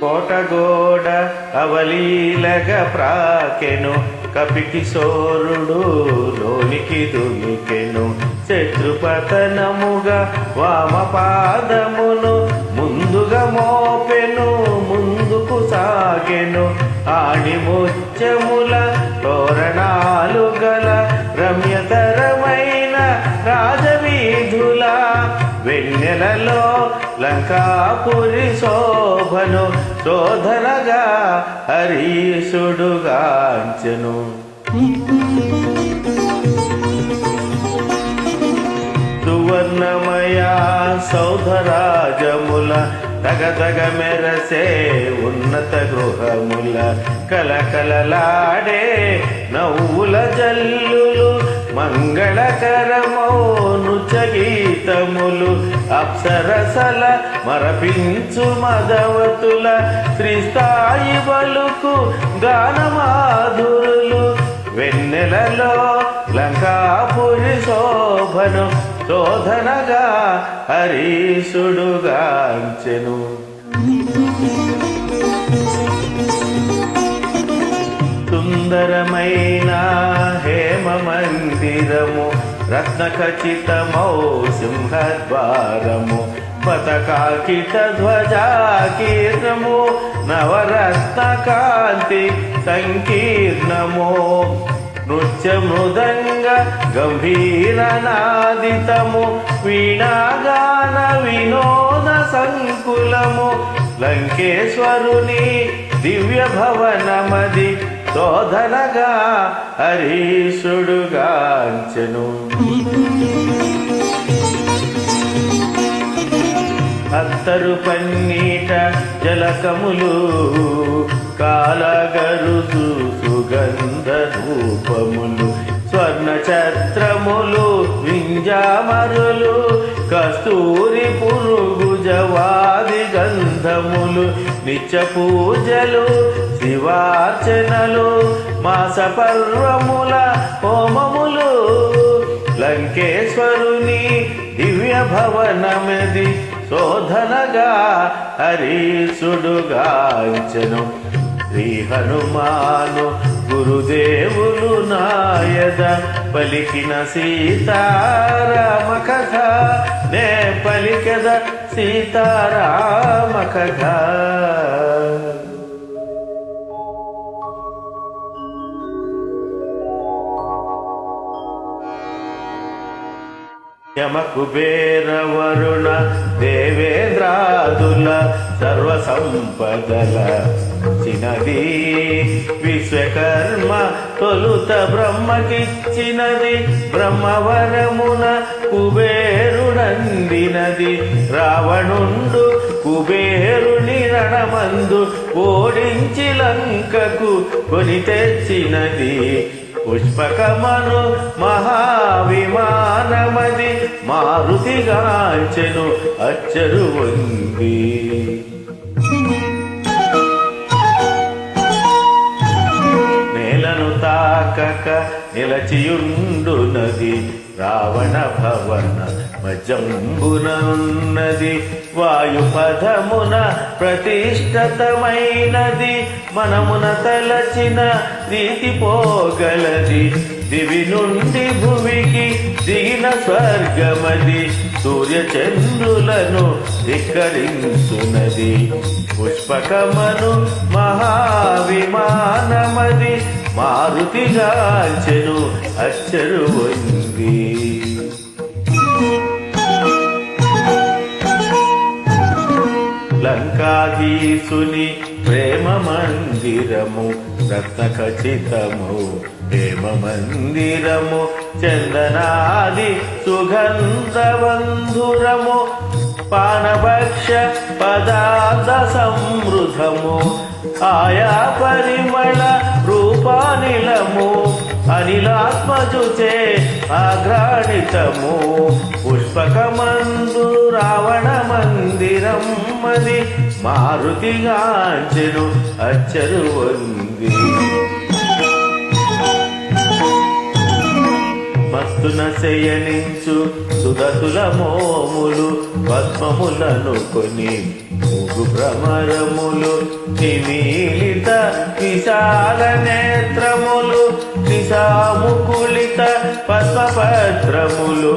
కోటగోడ అవలీలగ ప్రాకెను, కపికిశోరుడు లోనికి దుమికెను. శత్రుపతనముగా వామపాదమును ముందుగా మోపెను, ముందుకు సాగెను. ఆణిముత్యముల తోరణాలు గల రమ్యతరమైన రాజవీధుల వెన్నెలలో లంకాపురి శోభను శోధనగా హరీషుడుగాంచెను. సువర్ణమయ సౌధరాజముల తగతగ మెరసే ఉన్నత గృహముల కలకలలాడే నవ్వుల జల్లులు మంగళకరమౌ నృత్యగీతములు అప్సరసల మరపించు మదవతుల శ్రీస్థాయి బలుకు గానమాధురులు వెన్నెలలో లంకాపురి శోభను శోధనగా హరీషుడుగాంచెను. సుందరమైన హేమ మందిరము రత్నఖచితమౌ సింహద్వారము పతకాకిట ధ్వజాకీర్ణము నవరత్న కాంతి సంకీర్ణము నృత్య మృదంగ గంభీర నాదితము వీణాగాన వినోద సంకులము లంకేశ్వరుని దివ్య భవనమది శోధనగా హరీషుడుగాంచెను. అత్తరు పన్నీట జలకములు కాలగరుసు సుగంధ ధూపములు స్వర్ణ ఛత్రములు వింజామరులు కస్తూరి పురుగు జవాది గంధములు నిత్య పూజలు శివార్చనలు మాస పర్వముల హోమములు లంకేశ్వరుని దివ్య భవనమది శోధనగా హరీషుడుగాంచెను. శ్రీ హనుమాను గురుదేవులు నాయద పలికిన సీతారామ కథ నే పలికద సీతారామ కథ. యమ కుబేర వరుణ దేవేంద్రాదుల సర్వ సంపదల చిన్నది విశ్వకర్మ తొలుత బ్రహ్మకిచ్చినది బ్రహ్మవరమున కుబేరుడందినది రావణుండు కుబేరుని రణమందు ఓడించి లంకకు కొని తెచ్చినది పుష్పకమను మహావిమానమది మారుతిగాంచెను అచ్చరు ఉంది. నేలను తాకక నిలచియుండునది రావణ భవన మజంబునన్నది వాయుపథమున ప్రతిష్ఠితమైనది మనమున తలచిన రీతి పోగలది దివి నుండి భువికి దిగిన స్వర్గమది సూర్యచంద్రులను ధిక్కరించునది పుష్పకమను మహావిమానమది మారుతిగాంచెను అచ్చరు ఉంది. లంకాధీసుని ప్రేమ మందిరము రత్నఖచితము ప్రేమ మందిరము చందనాది సుగంధవంధురము పానభక్ష పదార్థ సమృద్ధము ఆయా పరిమళ రూపానిలము అనిలాత్మజుచే ఆఘ్రాణితము పుష్పకమందు రావణ మందిరం మది మారుతిగాంచెను అచ్చరు ఉంది. మస్తున శయనించు సుదతుల మోములు పద్మములను కొని భ్రమరములు నిమీలిత విశాల నేత్రములు నిశాముకులిత పద్మపత్రములు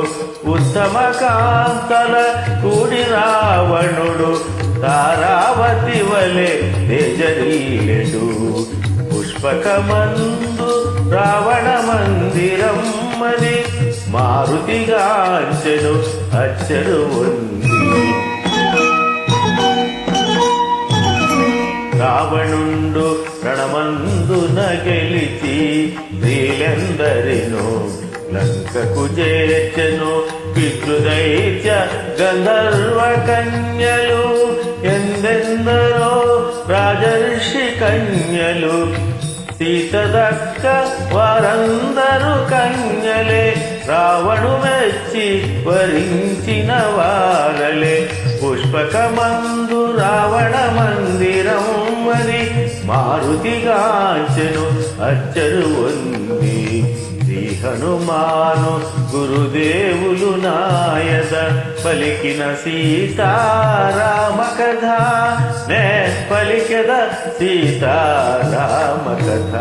ఉత్తమ కాంతల కూడి రావణుడు తారావతి వలె తేజరీలెడు పుష్పకమందు రావణ మందిరం మరి మారుతిగాంచెను అచ్చరు ఉంది రావణుండు రణమందున గెలిచి స్త్రీలెందరినో లంకకు చేర్చెను పితృదైత్య గంధర్వ కన్యలు ఎందెందరో రాజర్షి కన్యలు సీత దక్క వారందరూ కన్యలే రావణు మెచ్చి వరించిన వారలే పుష్పకమందు రావణ మందిరం మరి మారుతిగాంచెను అచ్చరు ఉంది శ్రీ హనుమాను గురుదేవులు నాయద పలికిన సీతారామ కథ నే పలికెద సీతారామ కథ